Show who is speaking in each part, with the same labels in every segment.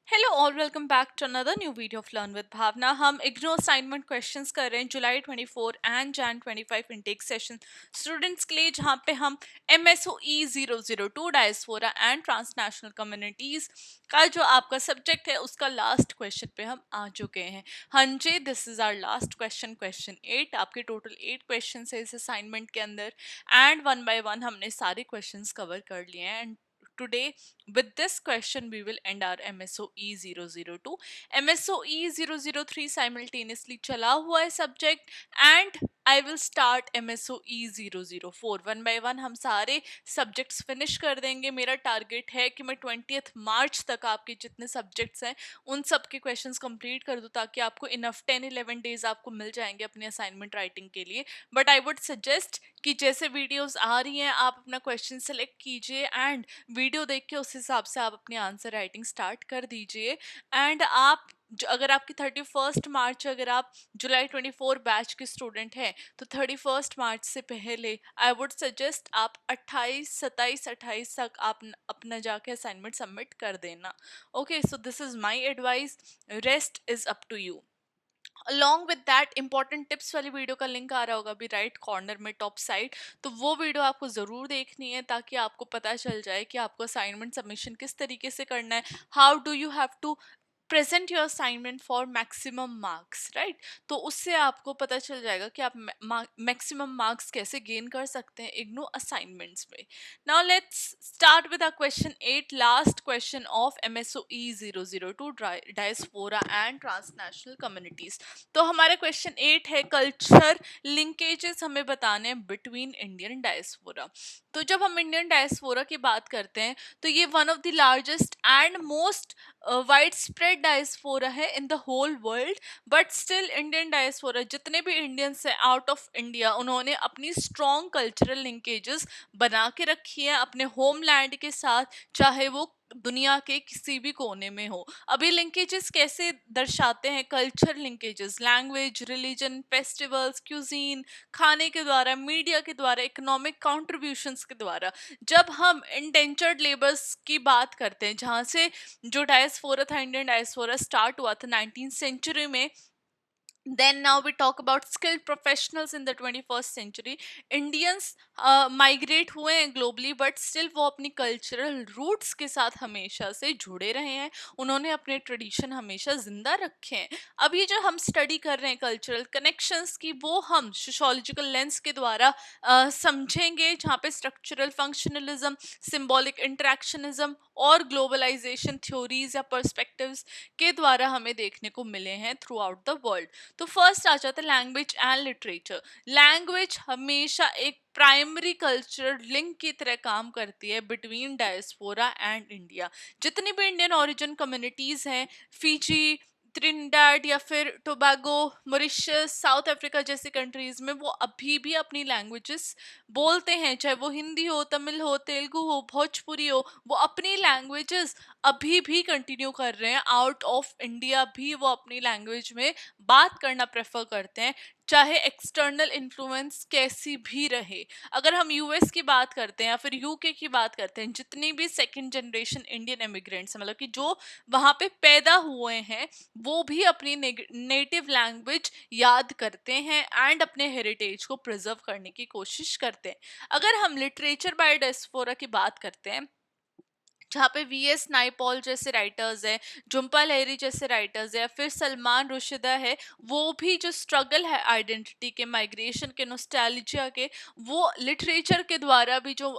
Speaker 1: Hello all, welcome back to another new video of learn with Bhavna. हम IGNOU assignment questions कर रहे हैं July 24 and Jan 25 intake session students के लिए, जहां पे हम MSOE 002 diaspora and transnational communities का जो आपका सब्जेक्ट है उसका लास्ट क्वेश्चन पे हम आ चुके हैं। हाँ जी, this is our last question, question 8। आपके टोटल 8 क्वेश्चन है इस असाइनमेंट के अंदर एंड वन बाय वन हमने सारे क्वेश्चन कवर कर लिए हैं। And today with this question we will end our MSOE 002. MSOE 003 simultaneously चला हुआ है subject and I will start MSOE 004 one by one. हम सारे सब्जेक्ट्स फिनिश कर देंगे। मेरा टारगेट है कि मैं 20th मार्च तक आपके जितने सब्जेक्ट्स हैं उन सब के क्वेश्चंस कंप्लीट कर दूं, ताकि आपको इनफ 10-11 डेज आपको मिल जाएंगे अपने असाइनमेंट राइटिंग के लिए। बट आई वुड सजेस्ट कि जैसे वीडियोस आ रही हैं आप अपना क्वेश्चन सेलेक्ट कीजिए एंड वीडियो देख के उस हिसाब से आप अपनी आंसर राइटिंग स्टार्ट कर दीजिए। एंड आप अगर आपकी 31 मार्च, अगर आप जुलाई 24 बैच के स्टूडेंट हैं तो 31 मार्च से पहले आई वुड सजेस्ट आप 28 तक आप अपना जाके असाइनमेंट सबमिट कर देना। Okay, so this is my advice, rest is up to you. Along with that important tips वाली वीडियो का लिंक आ रहा होगा अभी राइट कॉर्नर में टॉप साइड, तो वो वीडियो आपको ज़रूर देखनी है ताकि आपको पता चल जाए कि आपको असाइनमेंट सबमिशन किस तरीके से करना है। How do you have to present your assignment for maximum marks, right. तो उससे आपको पता चल जाएगा कि आप मैक्सिमम मार्क्स कैसे गेन कर सकते हैं इग्नो असाइनमेंट्स में। Now let's start with a question 8, last question of MSOE 002 diaspora and transnational communities. तो हमारा क्वेश्चन 8 है कल्चर लिंकेजेस हमें बताने हैं बिटवीन इंडियन डायस्पोरा। तो जब हम इंडियन डायस्पोरा की बात करते हैं तो ये one of the largest and most wide spread diaspora है in the whole world. But still Indian diaspora, जितने भी इंडियंस हैं आउट ऑफ इंडिया, उन्होंने अपनी स्ट्रॉन्ग कल्चरल लिंकेजेस बना के रखी है अपने होमलैंड के साथ, चाहे वो दुनिया के किसी भी कोने में हो। अभी लिंकेजेस कैसे दर्शाते हैं? Culture linkages language, religion, festivals, cuisine, खाने के द्वारा, मीडिया के द्वारा, इकोनॉमिक कॉन्ट्रीब्यूशंस के द्वारा। जब हम इंडेंचर्ड लेबर्स की बात करते हैं, जहाँ से जो डायस्पोरा था, इंडियन डायस्पोरा स्टार्ट हुआ था 19th सेंचुरी में, then now we talk about skilled professionals in the 21st century. Indians migrate हुए हैं ग्लोबली, बट स्टिल वो अपनी कल्चरल रूट्स के साथ हमेशा से जुड़े रहे हैं। उन्होंने अपने ट्रेडिशन हमेशा जिंदा रखे हैं। अब ये जो हम स्टडी कर रहे हैं कल्चरल कनेक्शंस की, वो हम सोशोलॉजिकल लेंस के द्वारा समझेंगे, जहाँ पे स्ट्रक्चरल फंक्शनलिज्म, सिंबॉलिक इंटरेक्शनिज्म और ग्लोबलाइजेशन थ्योरीज या पर्सपेक्टिव्स के द्वारा हमें देखने को मिले हैं थ्रू आउट द वर्ल्ड। तो फर्स्ट आ जाता है लैंग्वेज एंड लिटरेचर। लैंग्वेज हमेशा एक प्राइमरी कल्चर लिंक की तरह काम करती है बिटवीन डायस्पोरा एंड इंडिया। जितनी भी इंडियन ओरिजिन कम्युनिटीज हैं, फिजी, त्रिनिडाद या फिर टोबैगो, मॉरिशस, साउथ अफ्रीका जैसी कंट्रीज में, वो अभी भी अपनी लैंग्वेजेस बोलते हैं। चाहे वो हिंदी हो, तमिल हो, तेलुगु हो, भोजपुरी हो, वो अपनी लैंग्वेजेस अभी भी कंटिन्यू कर रहे हैं। आउट ऑफ इंडिया भी वो अपनी लैंग्वेज में बात करना प्रेफर करते हैं, चाहे एक्सटर्नल इन्फ्लुएंस कैसी भी रहे। अगर हम US की बात करते हैं या फिर UK की बात करते हैं, जितनी भी सेकंड जनरेशन इंडियन इमिग्रेंट्स, मतलब कि जो वहाँ पे पैदा हुए हैं, वो भी अपनी नेटिव लैंग्वेज याद करते हैं एंड अपने हेरिटेज को प्रिजर्व करने की कोशिश करते हैं। अगर हम लिटरेचर बाय डायस्पोरा की बात करते हैं, जहाँ पे VS नाइपॉल जैसे राइटर्स है, झुम्पा लाहिरी जैसे राइटर्स है, या फिर सलमान रुशिदा है, वो भी जो स्ट्रगल है आइडेंटिटी के, माइग्रेशन के, नॉस्टैल्जिया के, वो लिटरेचर के द्वारा भी जो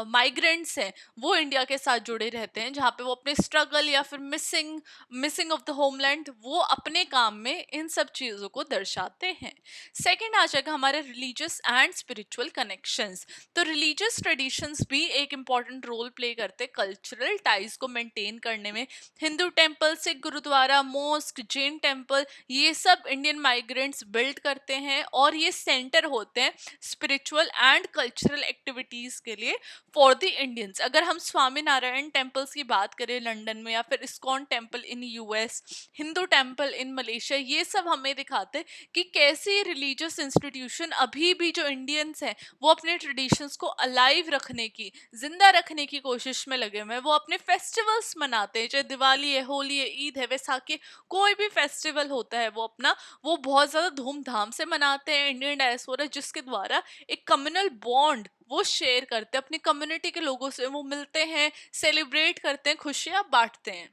Speaker 1: माइग्रेंट्स हैं वो इंडिया के साथ जुड़े रहते हैं, जहाँ पे वो अपने स्ट्रगल या फिर मिसिंग ऑफ द होमलैंड, वो अपने काम में इन सब चीज़ों को दर्शाते हैं। सेकेंड आ जाएगा हमारे रिलीजियस एंड स्पिरिचुअल कनेक्शंस। तो रिलीजियस ट्रेडिशंस भी एक इम्पॉर्टेंट रोल प्ले करते कल्चरल टाइज को मेंटेन करने में। Hindu temple, Sikh gurdwara, mosque, Jain temple, ये सब इंडियन माइग्रेंट्स बिल्ड करते हैं और ये सेंटर होते हैं स्पिरिचुअल एंड कल्चरल एक्टिविटीज के लिए फॉर द इंडियंस। अगर हम स्वामी नारायण टेम्पल्स की बात करें लंदन में, या फिर ISKCON temple in US, Hindu temple in Malaysia, ये सब हमें दिखाते कि कैसे रिलीजियस इंस्टीट्यूशन अभी भी जो इंडियंस हैं वो अपने ट्रेडिशंस को अलाइव रखने की, जिंदा रखने की कोशिश में लगे हुए हैं। वो अपने फेस्टिवल्स मनाते हैं, चाहे दिवाली है, होली है, ईद है, वैसाखी, कोई भी फेस्टिवल होता है वो बहुत ज्यादा धूमधाम से मनाते हैं इंडियन डायस्पोरा, जिसके द्वारा एक कम्युनल बॉन्ड वो शेयर करते हैं अपनी कम्युनिटी के लोगों से, वो मिलते हैं, सेलिब्रेट करते हैं, खुशियां बांटते हैं।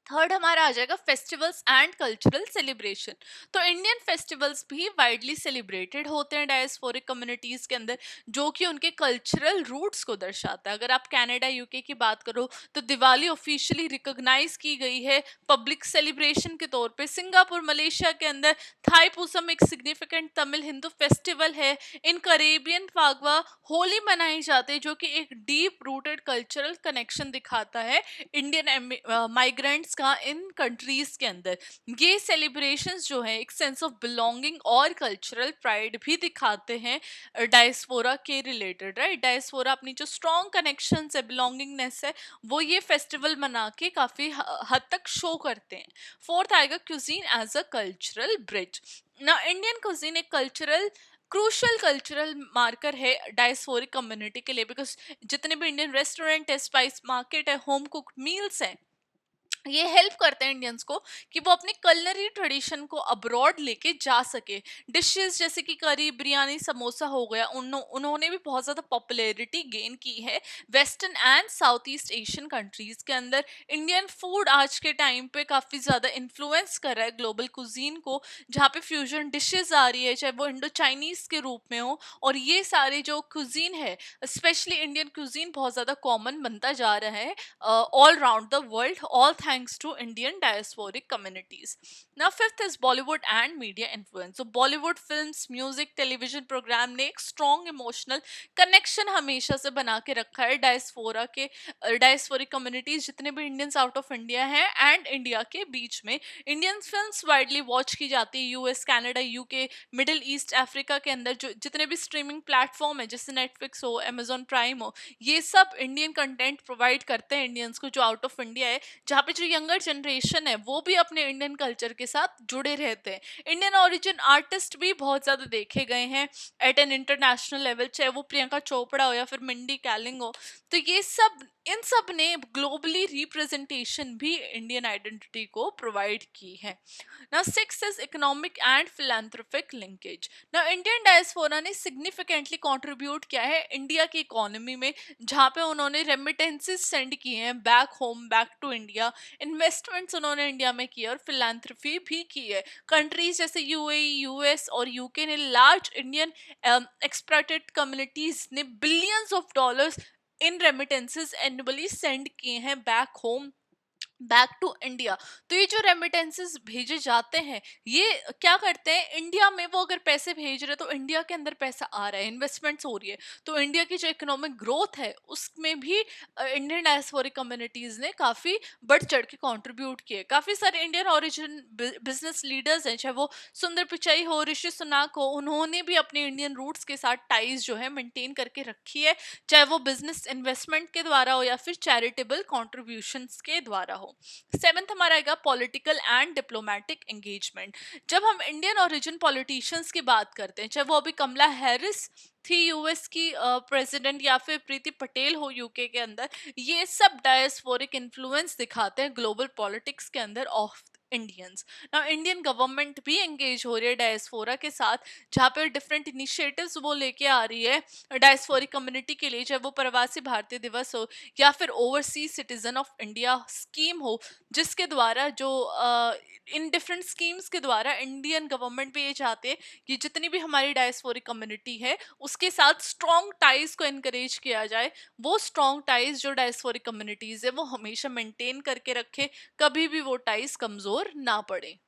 Speaker 1: थर्ड हमारा आ जाएगा फेस्टिवल्स एंड कल्चरल सेलिब्रेशन। तो इंडियन फेस्टिवल्स भी वाइडली सेलिब्रेटेड होते हैं डायस्पोरिक कम्युनिटीज के अंदर, जो कि उनके कल्चरल रूट्स को दर्शाता है। अगर आप कनाडा यूके की बात करो तो दिवाली ऑफिशियली रिकॉग्नाइज की गई है पब्लिक सेलिब्रेशन के तौर पे। सिंगापुर मलेशिया के अंदर थाईपुसम एक सिग्निफिकेंट तमिल हिंदू फेस्टिवल है। इन करेबियन फागवा होली मनाई जाती है, जो कि एक डीप रूटेड कल्चरल कनेक्शन दिखाता है इंडियन माइग्रेंट्स का इन कंट्रीज के अंदर। ये सेलिब्रेशंस जो है एक सेंस ऑफ बिलोंगिंग और कल्चरल प्राइड भी दिखाते हैं डायस्पोरा के रिलेटेड, राइट। डायस्पोरा अपनी जो स्ट्रॉन्ग कनेक्शन है, बिलोंगिंगनेस है, वो ये फेस्टिवल मना के काफी हद तक शो करते हैं। फोर्थ आएगा cuisine as a cultural bridge. ना इंडियन क्यूजीन एक क्रूशल कल्चरल मार्कर है डायस्पोरिक कम्युनिटी के लिए, बिकॉज जितने भी इंडियन रेस्टोरेंट है, स्पाइस मार्केट है, होम कुक्ड मील्स हैं, ये हेल्प करते हैं इंडियंस को कि वो अपनी कलनरी ट्रेडिशन को अब्रॉड लेके जा सके। डिशेस जैसे कि करी, बिरयानी, समोसा हो गया, उन्होंने भी बहुत ज़्यादा पॉपुलैरिटी गेन की है western and south east Asian countries के अंदर। इंडियन फूड आज के टाइम पे काफ़ी ज़्यादा इन्फ्लुएंस कर रहा है ग्लोबल कुजीन को, जहाँ पे फ्यूजन डिशेस आ रही है, चाहे वो इंडो चाइनीज़ के रूप में हो। और ये सारे जो कुजीन है, स्पेशली इंडियन कुजीन, बहुत ज़्यादा कॉमन बनता जा रहा है all around the world, all thanks to Indian diasporic communities. Now, fifth is Bollywood and media influence. So, Bollywood films, music, television program ने एक strong emotional connection हमेशा से बना के रखा है डायस्पोरा के डायस्पोरिक कम्युनिटीज जितने भी इंडियंस आउट ऑफ इंडिया हैं एंड इंडिया के बीच में। इंडियन फिल्म्स वाइडली वॉच की जाती है US, Canada, UK, middle east, Africa के अंदर। जो जितने भी स्ट्रीमिंग प्लेटफॉर्म है, जैसे नेटफ्लिक्स हो, अमेजॉन प्राइम हो, ये सब इंडियन कंटेंट प्रोवाइड करते हैं इंडियंस को जो आउट ऑफ इंडिया है, जहाँ पे जो यंगर जनरेशन है वो भी अपने इंडियन कल्चर के साथ जुड़े रहते हैं। इंडियन ओरिजिन आर्टिस्ट भी बहुत ज़्यादा देखे गए हैं एट एन इंटरनेशनल लेवल, चाहे वो प्रियंका चोपड़ा हो या फिर मिंडी कैलिंग हो। तो ये सब, इन सब ने ग्लोबली रिप्रेजेंटेशन भी इंडियन आइडेंटिटी को प्रोवाइड की है। Now, six is economic and philanthropic linkage. Now, Indian diaspora ने significantly contribute किया है इंडिया की इकोनॉमी में, जहाँ पे उन्होंने रेमिटेंसेस सेंड किए हैं back home, back to India. Investments उन्होंने इंडिया में किए और फिलांथ्रफी भी की है। कंट्रीज जैसे यूएई, यूएस और यूके ने लार्ज इंडियन एक्सप्लॉटेड कम्युनिटीज ने billions of dollars in remittances annually send किए हैं back home, back to India. तो ये जो रेमिटेंसेस भेजे जाते हैं, ये क्या करते हैं, इंडिया में वो अगर पैसे भेज रहे हैं तो इंडिया के अंदर पैसा आ रहा है, इन्वेस्टमेंट्स हो रही है, तो इंडिया की जो इकोनॉमिक ग्रोथ है उसमें भी इंडियन डायस्पोरिक कम्युनिटीज ने काफी बढ़ चढ़ के कंट्रीब्यूट किए। काफी सारे इंडियन ओरिजिन बिजनेस लीडर्स हैं, चाहे वो सुंदर पिचाई हो, ऋषि सुनाक हो, उन्होंने भी अपने इंडियन रूट्स के साथ टाइज जो है मेंटेन करके रखी है, चाहे वो बिजनेस इन्वेस्टमेंट के द्वारा हो या फिर चैरिटेबल कॉन्ट्रीब्यूशंस के द्वारा हो। सेवेंथ हमारा आएगा पॉलिटिकल एंड डिप्लोमेटिक एंगेजमेंट। जब हम इंडियन ओरिजिन पॉलिटिशियंस की बात करते हैं, चाहे वो अभी कमला हैरिस थी यूएस की प्रेसिडेंट या फिर प्रीति पटेल हो यूके के अंदर, ये सब डायस्पोरिक इन्फ्लुएंस दिखाते हैं ग्लोबल पॉलिटिक्स के अंदर of Indians. Now Indian government भी एंगेज हो रही है डायस्पोरा के साथ, जहाँ पे डिफरेंट इनिशिएटिव्स वो लेके आ रही है डायस्पोरिक कम्युनिटी के लिए, चाहे वो प्रवासी भारतीय दिवस हो या फिर overseas citizen of India scheme हो, जिसके द्वारा जो इन डिफरेंट स्कीम्स के द्वारा इंडियन गवर्नमेंट भी ये चाहते हैं कि जितनी भी हमारी डायस्पोरिक कम्युनिटी है उसके साथ स्ट्रॉन्ग टाइज को इनकरेज किया जाए। वो स्ट्रॉन्ग टाइज जो डायस्पोरिक कम्युनिटीज है वो हमेशा मेंटेन करके रखे, कभी भी वो टाइज कमजोर ना पड़े।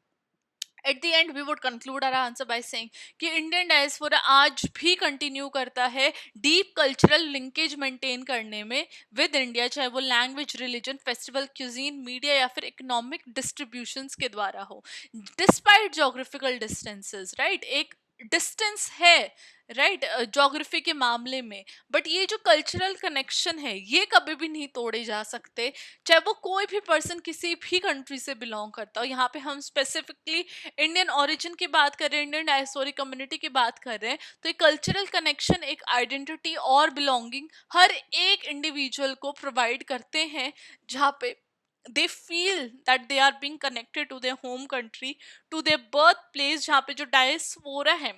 Speaker 1: At the end we would conclude our answer by saying कि इंडियन डायस्पोरा आज भी कंटिन्यू करता है डीप कल्चरल लिंकेज मेंटेन करने में विद इंडिया, चाहे वो language, religion, festival, cuisine, media या फिर इकोनॉमिक डिस्ट्रीब्यूशंस के द्वारा हो, डिस्पाइट जोग्राफिकल डिस्टेंसेस, राइट। एक डिस्टेंस है, राइट, ज्योग्राफी के मामले में, बट ये जो कल्चरल कनेक्शन है ये कभी भी नहीं तोड़े जा सकते, चाहे वो कोई भी पर्सन किसी भी कंट्री से बिलोंग करता हो। यहाँ पे हम स्पेसिफिकली इंडियन ओरिजिन की बात कर रहे हैं, इंडियन डायस्पोरिक कम्युनिटी की बात कर रहे हैं, तो ये कल्चरल कनेक्शन एक आइडेंटिटी और बिलोंगिंग हर एक इंडिविजुअल को प्रोवाइड करते हैं, जहाँ पे they feel that they are being connected to their home country, to their birthplace, जहाँ पे जो डायस्पोरा है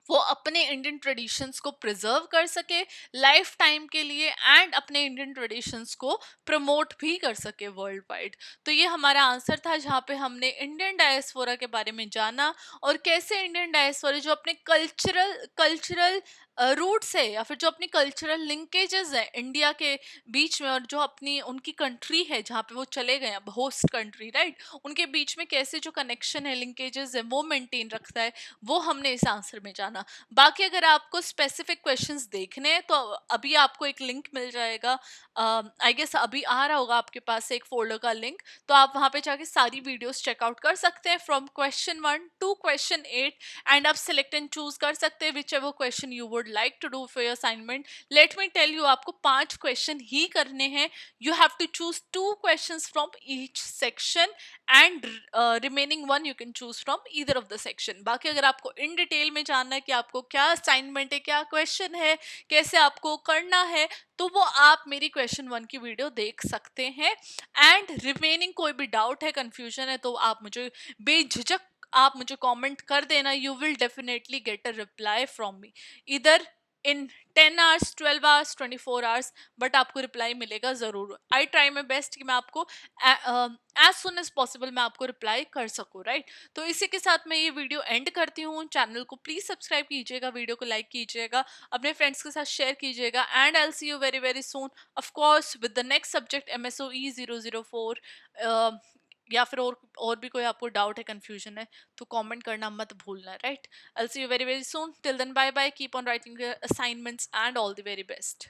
Speaker 1: वो अपने इंडियन ट्रेडिशंस को प्रिजर्व कर सके लाइफ टाइम के लिए, एंड अपने इंडियन ट्रेडिशंस को प्रमोट भी कर सके वर्ल्ड वाइड। तो ये हमारा आंसर था, जहाँ पे हमने इंडियन डायस्पोरा के बारे में जाना, और कैसे इंडियन डायस्पोरा जो अपने कल्चरल कल्चरल रूट्स है, या फिर जो अपनी कल्चरल लिंकेजेस है इंडिया के बीच में, और जो अपनी उनकी कंट्री है जहाँ पे वो चले गए अब होस्ट कंट्री, राइट, उनके बीच में कैसे जो कनेक्शन है, लिंकेजेस है, वो मेंटेन रखता है, वो हमने इस आंसर में जाना। बाकी अगर आपको स्पेसिफिक क्वेश्चंस देखने हैं तो अभी आपको एक लिंक मिल जाएगा, आई गेस अभी आ रहा होगा आपके पास एक फोल्डर का लिंक, तो आप वहां पे जाके सारी वीडियोस चेकआउट कर सकते हैं from question 1 to question 8, and आप सिलेक्ट एंड चूज कर सकते हैं whichever question you would like to do for your assignment. Let me tell you, आपको 5 क्वेश्चन ही करने हैं, you have to choose 2 questions from each section, and remaining 1 you can choose from either of the section. बाकी अगर आपको in detail में जानना है कि आपको क्या असाइनमेंट है, क्या क्वेश्चन है, कैसे आपको करना है, तो वो आप मेरी क्वेश्चन 1 की वीडियो देख सकते हैं। एंड रिमेनिंग कोई भी डाउट है, कंफ्यूजन है, तो आप मुझे बेझिझक आप मुझे कमेंट कर देना, you will definitely get a reply from me, इधर इन 10 आवर्स, 12 आवर्स, 24 आवर्स, बट आपको रिप्लाई मिलेगा ज़रूर। आई ट्राई माई बेस्ट कि मैं आपको एज सुन एज पॉसिबल मैं आपको रिप्लाई कर सकूँ, राइट। तो इसी के साथ मैं ये वीडियो एंड करती हूँ। चैनल को प्लीज़ सब्सक्राइब कीजिएगा, वीडियो को लाइक कीजिएगा, अपने फ्रेंड्स के साथ शेयर कीजिएगा, and I will see you very very soon, of course with the next subject MSOE 004। या फिर और भी कोई आपको डाउट है, कंफ्यूजन है, तो कमेंट करना मत भूलना, right. I'll see you very very soon. Till then, bye bye. Keep on writing your assignments and all the very best.